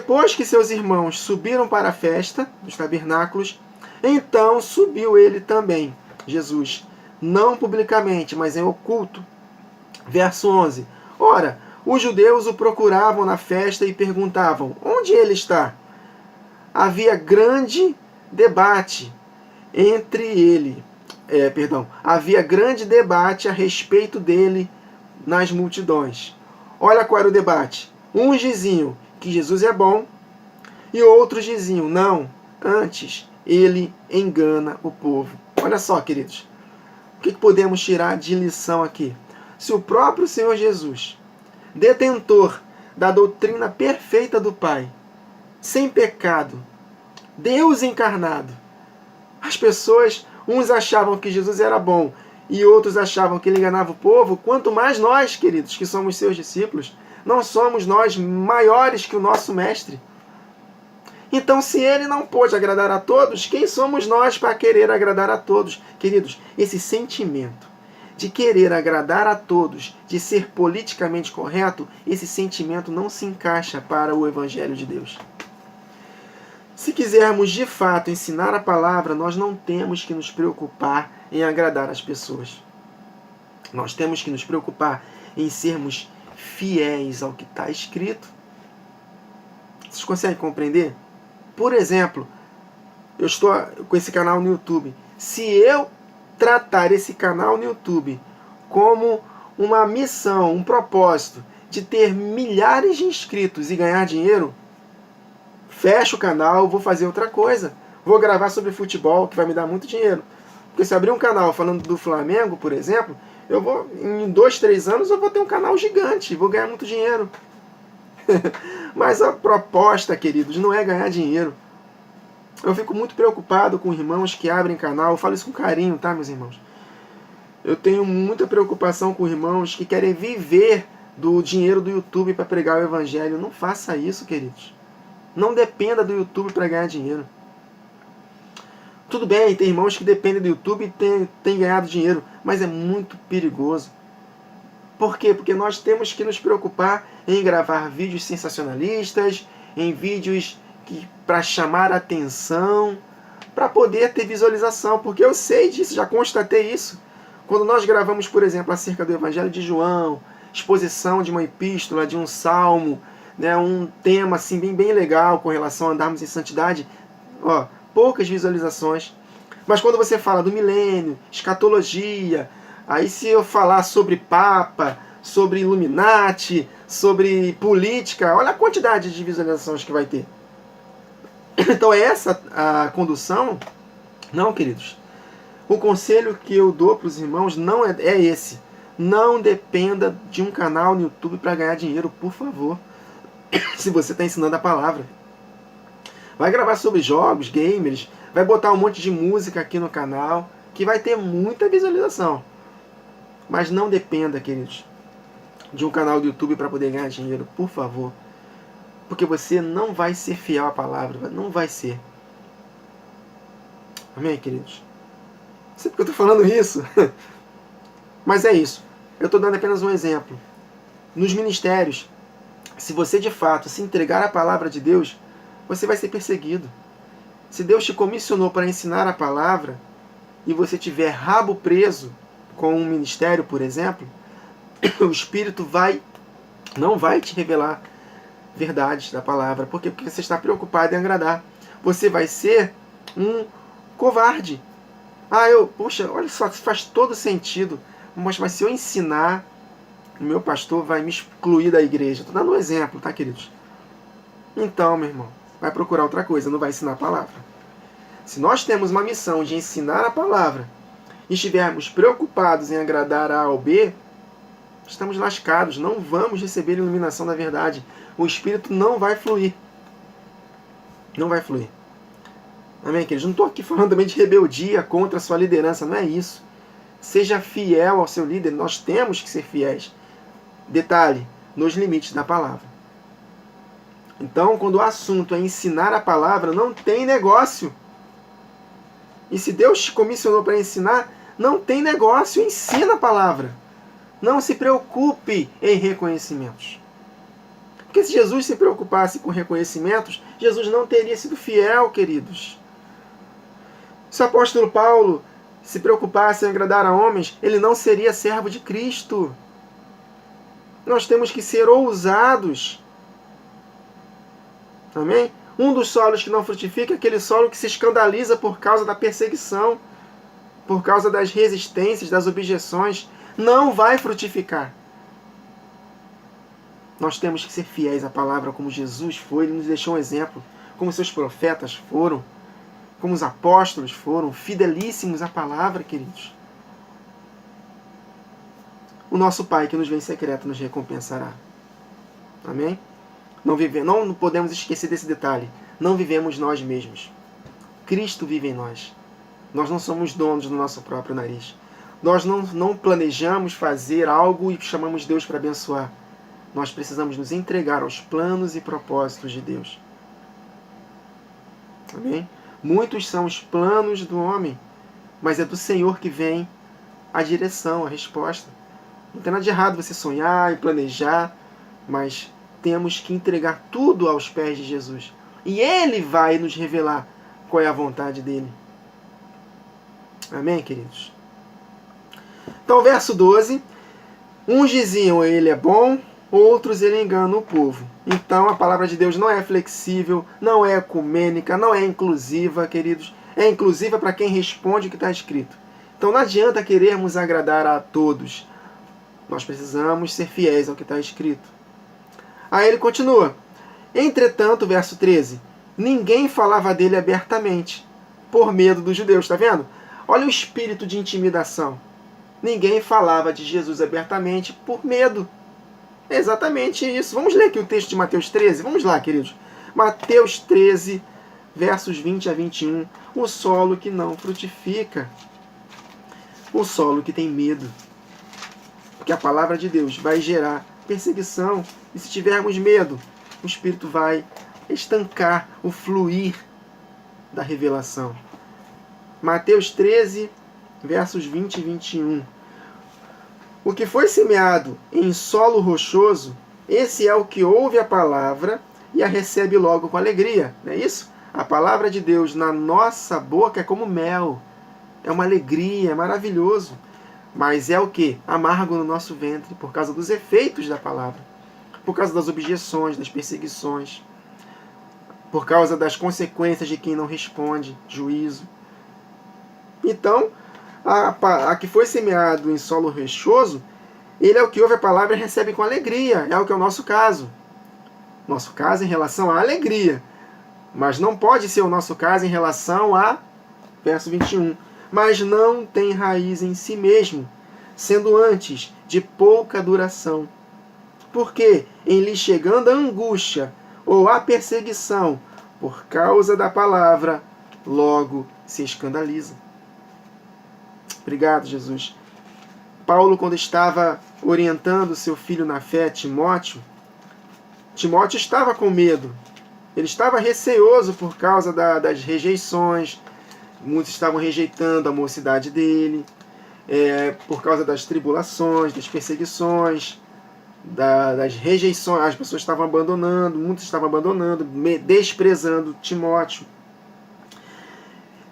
Depois que seus irmãos subiram para a festa dos tabernáculos, então subiu ele também, Jesus, não publicamente, mas em oculto. Verso 11. Ora, os judeus o procuravam na festa e perguntavam: onde ele está? Havia grande debate entre ele. Havia grande debate a respeito dele nas multidões. Olha qual era o debate. Uns diziam que Jesus é bom e outros diziam: não, antes ele engana o povo. Olha só, queridos, o que podemos tirar de lição aqui? Se o próprio Senhor Jesus, detentor da doutrina perfeita do Pai, sem pecado, Deus encarnado, as pessoas, uns achavam que Jesus era bom e outros achavam que ele enganava o povo, quanto mais nós, queridos, que somos seus discípulos, não somos nós maiores que o nosso mestre? Então, se ele não pôde agradar a todos, quem somos nós para querer agradar a todos? Queridos, esse sentimento de querer agradar a todos, de ser politicamente correto, esse sentimento não se encaixa para o Evangelho de Deus. Se quisermos de fato ensinar a palavra, nós não temos que nos preocupar em agradar as pessoas. Nós temos que nos preocupar em sermos fiéis ao que está escrito. Vocês conseguem compreender? Por exemplo, eu estou com esse canal no YouTube. Se eu tratar esse canal no YouTube como uma missão, um propósito de ter milhares de inscritos e ganhar dinheiro, fecho o canal, vou fazer outra coisa. Vou gravar sobre futebol, que vai me dar muito dinheiro. Porque se abrir um canal falando do Flamengo, por exemplo, eu vou, em 2, 3 anos, eu vou ter um canal gigante, vou ganhar muito dinheiro. Mas a proposta, queridos, não é ganhar dinheiro. Eu fico muito preocupado com irmãos que abrem canal. Eu falo isso com carinho, tá, meus irmãos? Eu tenho muita preocupação com irmãos que querem viver do dinheiro do YouTube para pregar o Evangelho. Não faça isso, queridos. Não dependa do YouTube para ganhar dinheiro. Tudo bem, tem irmãos que dependem do YouTube e têm ganhado dinheiro, mas é muito perigoso. Por quê? Porque nós temos que nos preocupar em gravar vídeos sensacionalistas, em vídeos para chamar a atenção, para poder ter visualização, porque eu sei disso, já constatei isso. Quando nós gravamos, por exemplo, acerca do Evangelho de João, exposição de uma epístola, de um salmo, né, um tema assim bem legal com relação a andarmos em santidade, poucas visualizações. Mas quando você fala do milênio, escatologia, aí se eu falar sobre Papa, sobre Illuminati, sobre política, olha a quantidade de visualizações que vai ter. Então é essa a condução? Não, queridos. O conselho que eu dou para os irmãos não é esse. Não dependa de um canal no YouTube para ganhar dinheiro, por favor. Se você está ensinando a palavra. Vai gravar sobre jogos, gamers, vai botar um monte de música aqui no canal, que vai ter muita visualização. Mas não dependa, queridos, de um canal do YouTube para poder ganhar dinheiro, por favor. Porque você não vai ser fiel à palavra, não vai ser. Amém, queridos? Não sei porque eu estou falando isso. Mas é isso. Eu estou dando apenas um exemplo. Nos ministérios, se você de fato se entregar à palavra de Deus, você vai ser perseguido. Se Deus te comissionou para ensinar a palavra e você tiver rabo preso com um ministério, por exemplo, o Espírito não vai te revelar verdades da palavra. Por quê? Porque você está preocupado em agradar. Você vai ser um covarde. Poxa, olha só, faz todo sentido. Mas se eu ensinar, o meu pastor vai me excluir da igreja. Estou dando um exemplo, tá, queridos? Então, meu irmão, vai procurar outra coisa, não vai ensinar a palavra. Se nós temos uma missão de ensinar a palavra e estivermos preocupados em agradar A ou B, estamos lascados, não vamos receber a iluminação da verdade. O Espírito não vai fluir. Não vai fluir. Amém, queridos? Não estou aqui falando também de rebeldia contra a sua liderança, não é isso. Seja fiel ao seu líder, nós temos que ser fiéis. Detalhe, nos limites da palavra. Então, quando o assunto é ensinar a palavra, não tem negócio. E se Deus te comissionou para ensinar, não tem negócio, ensina a palavra. Não se preocupe em reconhecimentos. Por Porque se Jesus se preocupasse com reconhecimentos, Jesus não teria sido fiel, queridos. Se o apóstolo Paulo se preocupasse em agradar a homens, ele não seria servo de Cristo. Nós temos que ser ousados. Amém? Um dos solos que não frutifica é aquele solo que se escandaliza por causa da perseguição, por causa das resistências, das objeções. Não vai frutificar. Nós temos que ser fiéis à palavra como Jesus foi, ele nos deixou um exemplo, como seus profetas foram, como os apóstolos foram, fidelíssimos à palavra, queridos. O nosso Pai que nos vê em secreto nos recompensará. Amém? Não podemos esquecer desse detalhe. Não vivemos nós mesmos. Cristo vive em nós. Nós não somos donos do nosso próprio nariz. Nós não planejamos fazer algo e chamamos Deus para abençoar. Nós precisamos nos entregar aos planos e propósitos de Deus. Amém? Muitos são os planos do homem, mas é do Senhor que vem a direção, a resposta. Não tem nada de errado você sonhar e planejar, mas temos que entregar tudo aos pés de Jesus. E Ele vai nos revelar qual é a vontade dEle. Amém, queridos? Então, verso 12. Uns diziam, ele é bom, outros ele engana o povo. Então, a palavra de Deus não é flexível, não é ecumênica, não é inclusiva, queridos. É inclusiva para quem responde o que está escrito. Então, não adianta querermos agradar a todos. Nós precisamos ser fiéis ao que está escrito. Aí ele continua. Entretanto, verso 13, ninguém falava dele abertamente, por medo dos judeus. Está vendo? Olha o espírito de intimidação. Ninguém falava de Jesus abertamente por medo. É exatamente isso. Vamos ler aqui o texto de Mateus 13? Vamos lá, queridos. Mateus 13, versos 20 a 21. O solo que não frutifica. O solo que tem medo. Porque a palavra de Deus vai gerar perseguição. E se tivermos medo, o Espírito vai estancar o fluir da revelação. Mateus 13, versos 20 e 21. O que foi semeado em solo rochoso, esse é o que ouve a palavra e a recebe logo com alegria. Não é isso? A palavra de Deus na nossa boca é como mel. É uma alegria, é maravilhoso. Mas é o que? Amargo no nosso ventre, por causa dos efeitos da palavra. Por causa das objeções, das perseguições. Por causa das consequências de quem não responde, juízo. Então, a que foi semeado em solo rochoso, ele é o que ouve a palavra e recebe com alegria. É o que é o nosso caso. Nosso caso em relação à alegria. Mas não pode ser o nosso caso em relação a, verso 21, mas não tem raiz em si mesmo, sendo antes de pouca duração. Porque em lhe chegando a angústia ou a perseguição por causa da palavra, logo se escandaliza. Obrigado, Jesus. Paulo, quando estava orientando seu filho na fé, Timóteo estava com medo. Ele estava receoso por causa das rejeições. Muitos estavam rejeitando a mocidade dele, por causa das tribulações, das perseguições, das rejeições. As pessoas estavam abandonando, muitos estavam abandonando, desprezando Timóteo.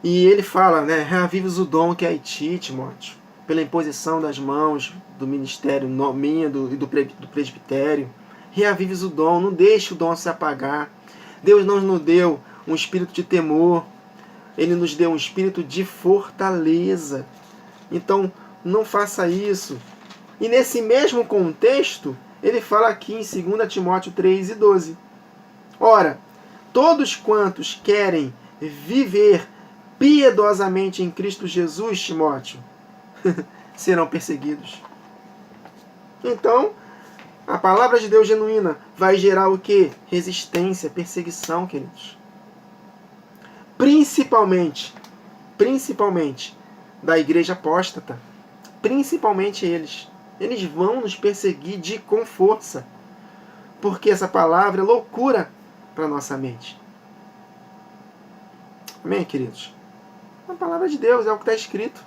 E ele fala, né, reavives o dom que é em ti, Timóteo, pela imposição das mãos do ministério, minha e do presbitério. Reavives o dom, não deixe o dom se apagar. Deus não nos deu um espírito de temor, Ele nos deu um espírito de fortaleza. Então, não faça isso. E nesse mesmo contexto, ele fala aqui em 2 Timóteo 3 e 12. Ora, todos quantos querem viver piedosamente em Cristo Jesus, Timóteo, serão perseguidos. Então, a palavra de Deus genuína vai gerar o quê? Resistência, perseguição, queridos. Principalmente da igreja apóstata. Principalmente eles. Eles vão nos perseguir com força. Porque essa palavra é loucura para a nossa mente. Amém, queridos? A palavra de Deus é o que está escrito.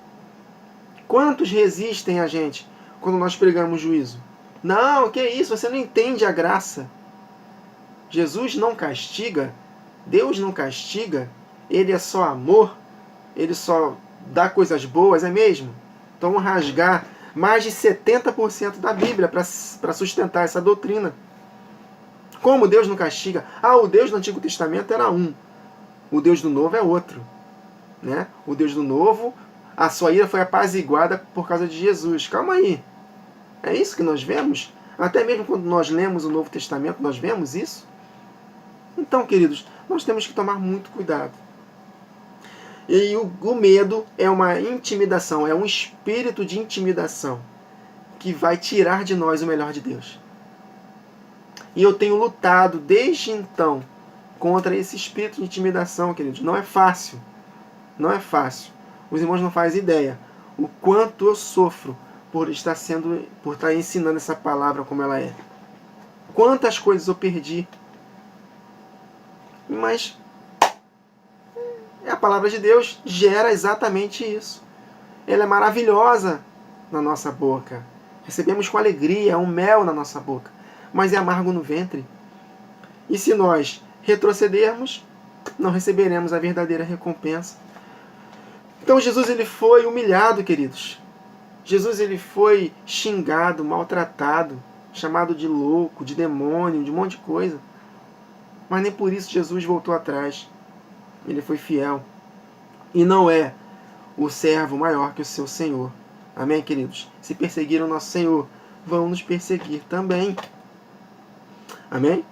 Quantos resistem a gente quando nós pregamos juízo? Não, que isso? Você não entende a graça. Jesus não castiga, Deus não castiga, Ele é só amor, Ele só dá coisas boas, é mesmo? Então vamos rasgar mais de 70% da Bíblia para sustentar essa doutrina. Como Deus não castiga? O Deus do Antigo Testamento era um, o Deus do Novo é outro. Né? O Deus do Novo, a sua ira foi apaziguada por causa de Jesus. Calma aí. É isso que nós vemos? Até mesmo quando nós lemos o Novo Testamento, nós vemos isso? Então, queridos, nós temos que tomar muito cuidado. E o medo é uma intimidação, é um espírito de intimidação que vai tirar de nós o melhor de Deus. E eu tenho lutado desde então contra esse espírito de intimidação, queridos. Não é fácil. Não é fácil. Os irmãos não fazem ideia o quanto eu sofro por estar ensinando essa palavra como ela é. Quantas coisas eu perdi. Mas a palavra de Deus gera exatamente isso. Ela é maravilhosa na nossa boca. Recebemos com alegria um mel na nossa boca, mas é amargo no ventre. E se nós retrocedermos, não receberemos a verdadeira recompensa. Então Jesus ele foi humilhado, queridos. Jesus ele foi xingado, maltratado, chamado de louco, de demônio, de um monte de coisa. Mas nem por isso Jesus voltou atrás. Ele foi fiel. E não é o servo maior que o seu Senhor. Amém, queridos? Se perseguiram nosso Senhor, vão nos perseguir também. Amém?